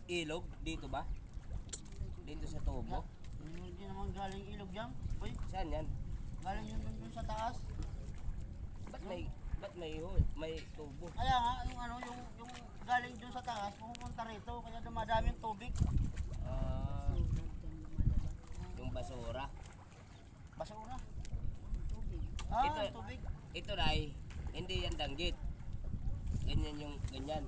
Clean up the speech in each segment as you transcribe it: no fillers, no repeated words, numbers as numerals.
ilog? Dito ba? Dito sa tubo? Hindi naman galing ilog yan. Uy, Saan yan? galing yun dun sa taas. Ba't may tubo? Kaya nga, yung galing dun sa taas, pumunta rito, kaya dumadami yung tubig. Ah, yung basura. Basura. Ito, Yung tubig. ito Ray, hindi yan danggit. Ganyan yung ganyan.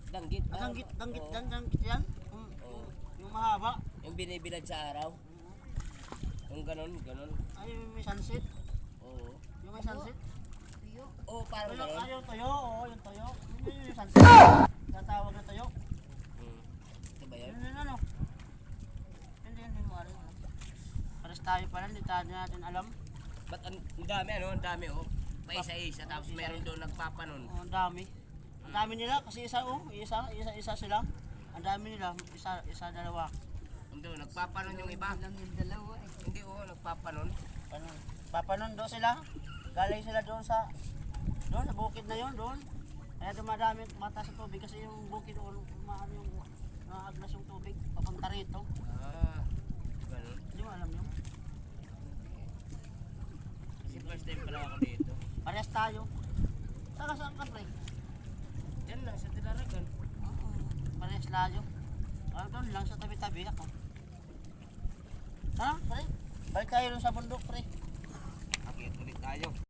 Danggit. Danggit Oo. yan, danggit yan. Oo. Yung mahaba. Yung binibilad sa araw. Yung ganon. Ay, may sunset. Oo. Yung may sunset. Oo, parang Tuyo, ganon. ay, yung tuyo, oo, yung tuyo. Yun yung sunset. Tatawag na tuyo. Ito ba yun? Yun, ano. Hindi mo alam. Pares tayo pala, hindi tayo natin alam. Ba't ang dami ang dami oh. Pa isa-isa tapos meron doon nagpapanon. Oh, ang dami. Ang dami nila kasi isa sila. Ang dami nila, isa dalawa. Doon nagpapanon yung iba. Hindi nagpapanon. Papanon doon sila. Galing sila doon sa bukid na yon doon. Kaya dumadami mataas sa tubig kasi yung bukid doon, umaano yung naagnas yung tubig papunta rito. Ganun. Hindi mo alam yun. Kasi first time pa lang ako dito. Parehas tayo. Saan ka pre? Yan lang sa Tilaragan. Parehas layo. Doon lang sa tabi-tabi ako. Ha? Pre? Balik tayo doon sa bundok pre. Akit ulit tayo.